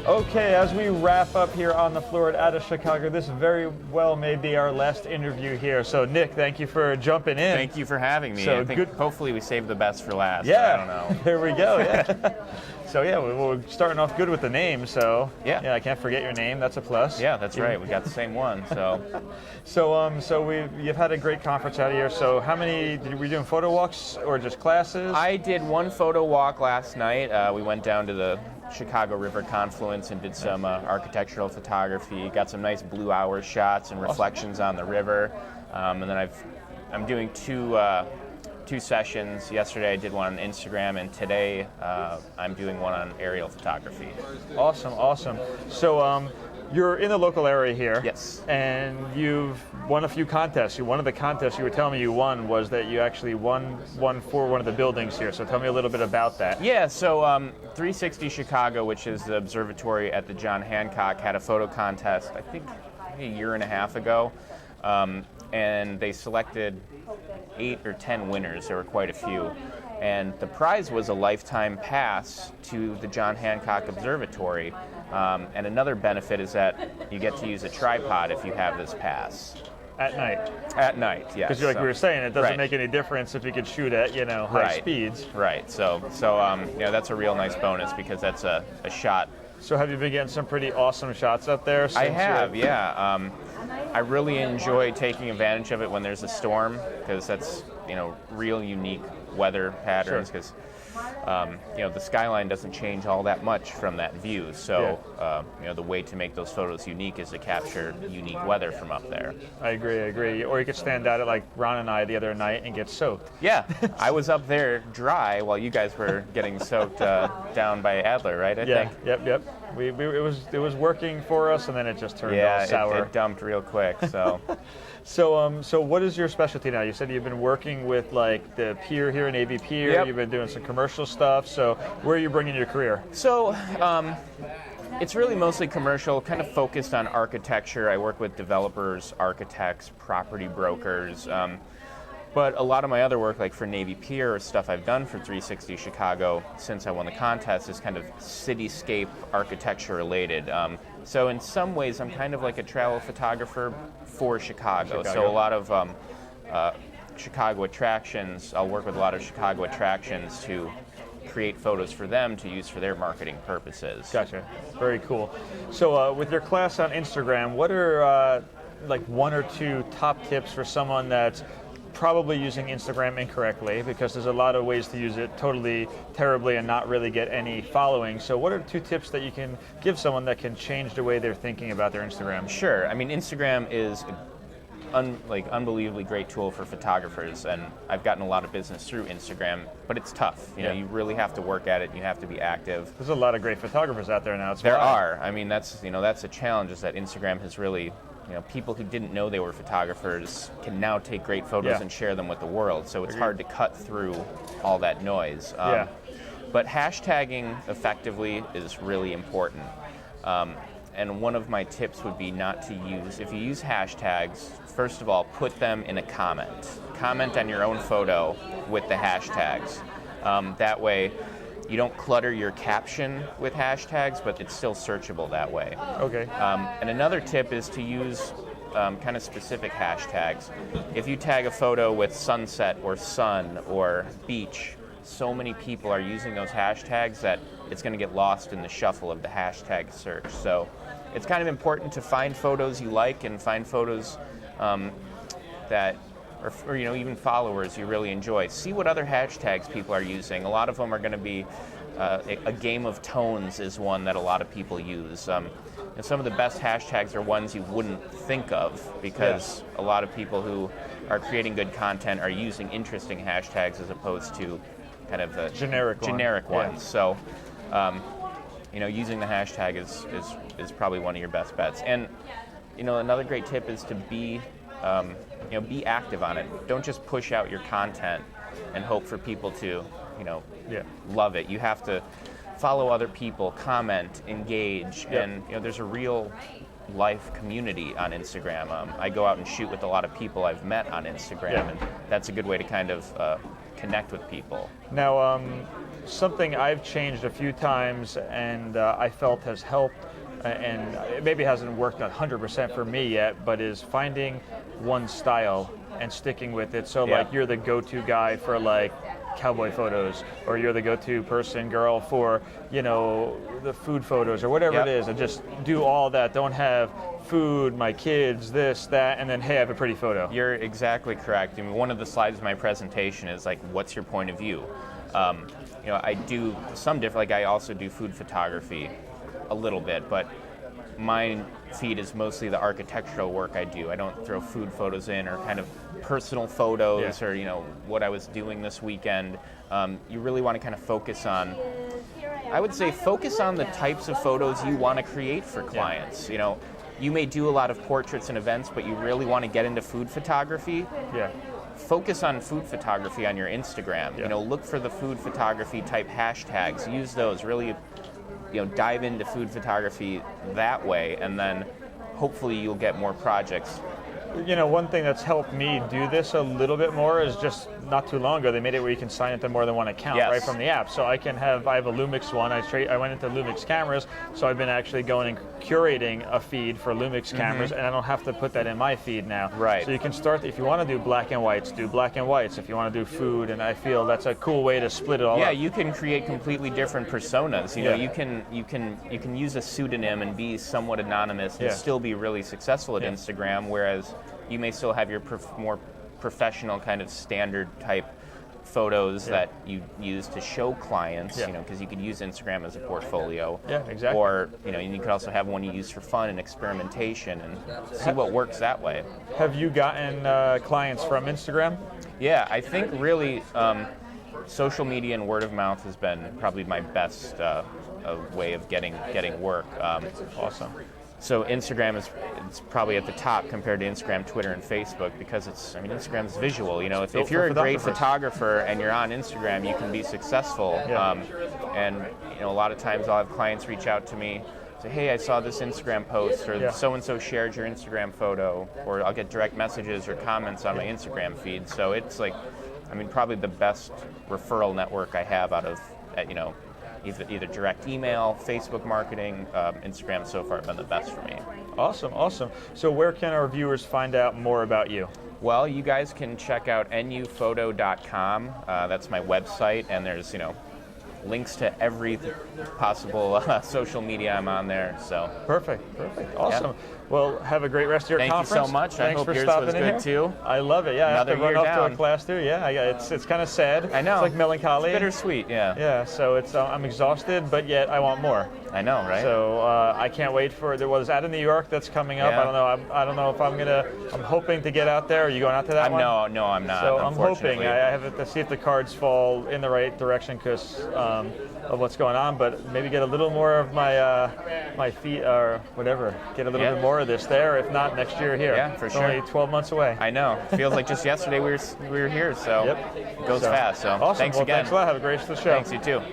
Okay, as we wrap up here on the floor out of Chicago, this very well may be our last interview here. So, Nick, thank you for jumping in. Thank you for having me. So I think hopefully we saved the best for last. Yeah, I don't know. There we go. Yeah. So yeah, we're starting off good with the name. So yeah, I can't forget your name. That's a plus. Yeah, that's right. We got the same one. So you've had a great conference out here. So how many were you doing? Photo walks or just classes? I did one photo walk last night. We went down to the Chicago River confluence and did some architectural photography. Got some nice blue hour shots and reflections on the river. And then I'm doing two sessions. Yesterday I did one on Instagram, and today I'm doing one on aerial photography. Awesome. So you're in the local area here. Yes. And you've won a few contests. One of the contests you were telling me you won was that you actually won for one of the buildings here. So tell me a little bit about that. Yeah, so 360 Chicago, which is the observatory at the John Hancock, had a photo contest, I think a year and a half ago. And they selected 8 or 10 winners. There were quite a few. And the prize was a lifetime pass to the John Hancock Observatory. And another benefit is that you get to use a tripod if you have this pass. At night? At night, yes. Because like we were saying, it doesn't make any difference if you could shoot at, high speeds. Right. So that's a real nice bonus because that's a shot. So have you been getting some pretty awesome shots up there? I have, yeah. I really enjoy taking advantage of it when there's a storm because that's, real unique weather patterns because, the skyline doesn't change all that much from that view. So, the way to make those photos unique is to capture unique weather from up there. I agree. Or you could stand out at like Ron and I the other night and get soaked. Yeah, I was up there dry while you guys were getting soaked down by Adler, right? I think. Yep. It was working for us, and then it just turned all sour. It dumped real quick. So. So what is your specialty now? You said you've been working with like the pier here in AV Pier. Yep. You've been doing some commercial stuff. So where are you bringing your career? So it's really mostly commercial, kind of focused on architecture. I work with developers, architects, property brokers. But a lot of my other work, like for Navy Pier or stuff I've done for 360 Chicago since I won the contest, is kind of cityscape architecture related. So in some ways, I'm kind of like a travel photographer for Chicago. So a lot of Chicago attractions, I'll work with a lot of Chicago attractions to create photos for them to use for their marketing purposes. Gotcha. Very cool. So with your class on Instagram, what are like 1 or 2 top tips for someone that's probably using Instagram incorrectly, because there's a lot of ways to use it totally terribly and not really get any following. So what are 2 tips that you can give someone that can change the way they're thinking about their Instagram? Sure. I mean, Instagram is unbelievably great tool for photographers, and I've gotten a lot of business through Instagram, but it's tough. You really have to work at it, and you have to be active. There's a lot of great photographers out there now. There are. I mean, that's a challenge, is that Instagram has really, people who didn't know they were photographers can now take great photos and share them with the world. So it's hard to cut through all that noise. But hashtagging effectively is really important. And one of my tips would be not to use, if you use hashtags, first of all, put them in a comment. Comment on your own photo with the hashtags. That way, you don't clutter your caption with hashtags, but it's still searchable that way. Okay. And another tip is to use kind of specific hashtags. If you tag a photo with sunset or sun or beach, so many people are using those hashtags that it's going to get lost in the shuffle of the hashtag search. So it's kind of important to find photos you like and find photos that, or even followers you really enjoy. See what other hashtags people are using. A lot of them are going to be, a game of tones is one that a lot of people use. And some of the best hashtags are ones you wouldn't think of, because a lot of people who are creating good content are using interesting hashtags as opposed to kind of the generic ones. So, using the hashtag is probably one of your best bets. And another great tip is to be active on it. Don't just push out your content and hope for people to love it. You have to follow other people, comment, engage, and there's a real life community on Instagram. I go out and shoot with a lot of people I've met on Instagram, and that's a good way to kind of connect with people. Now, something I've changed a few times and I felt has helped, and it maybe hasn't worked 100% for me yet, but is finding one style and sticking with it. So like you're the go-to guy for like cowboy photos, or you're the go-to person, girl, for, you know, the food photos or whatever it is, and just do all that. Don't have food, my kids, this, that, and then, hey, I have a pretty photo. You're exactly correct. I mean, one of the slides of my presentation is like, what's your point of view? You know, I do some different, like I also do food photography a little bit, but my feed is mostly the architectural work I do. I don't throw food photos in, or kind of personal photos, or, you know, what I was doing this weekend. You really want to kind of focus on, I would say, focus on the types of photos you want to create for clients. You know, you may do a lot of portraits and events, but you really want to get into food photography. Focus on food photography on your Instagram. You know, look for the food photography type hashtags. Use those. Really, you know, dive into food photography that way, and then hopefully you'll get more projects. You know, one thing that's helped me do this a little bit more is just not too long ago, they made it where you can sign into more than one account right from the app. So I have a Lumix one. I went into Lumix cameras, so I've been actually going and curating a feed for Lumix cameras, and I don't have to put that in my feed now. So you can start, if you want to do black and whites, do black and whites. If you want to do food, and I feel that's a cool way to split it all up. Yeah, you can create completely different personas. You know, you can use a pseudonym and be somewhat anonymous and still be really successful at Instagram, whereas you may still have your more professional kind of standard type photos that you use to show clients, you know, because you could use Instagram as a portfolio. Or, you know, you could also have one you use for fun and experimentation, and see what works that way. Have you gotten clients from Instagram? Yeah, I think really social media and word of mouth has been probably my best way of getting work. Awesome. So Instagram it's probably at the top compared to Instagram, Twitter, and Facebook, because Instagram's visual. You know, if you're a great photographer and you're on Instagram, you can be successful. And you know, a lot of times I'll have clients reach out to me, say, hey, I saw this Instagram post, or so-and-so shared your Instagram photo, or I'll get direct messages or comments on my Instagram feed. So it's like, probably the best referral network I have out of, you know, either direct email, Facebook marketing. Instagram so far have been the best for me. Awesome. So where can our viewers find out more about you? Well, you guys can check out nuphoto.com. That's my website, and there's, you know, links to every possible social media I'm on there. So perfect. Awesome. Well, have a great rest of your conference. Thank you so much. Thanks I hope for yours stopping was in good here. too. I love it. Yeah, Another I have to run year off down. to a class too. Yeah, it's kind of sad. I know. It's like melancholy. It's bittersweet. Yeah. So it's I'm exhausted, but yet I want more. I know, right? So I can't wait for. There was out in New York that's coming up. I don't know. I don't know if I'm hoping to get out there. Are you going out to that one? No, I'm not. So I'm hoping. I have to see if the cards fall in the right direction because of what's going on. But maybe get a little more of my feet or whatever. Get a little bit more of this there. If not, next year here. Yeah, for sure. Only 12 months away. I know. Feels like just yesterday we were here. So it goes fast. So awesome. Thanks well, again. Thanks a lot. Have a great show. Thanks, you too.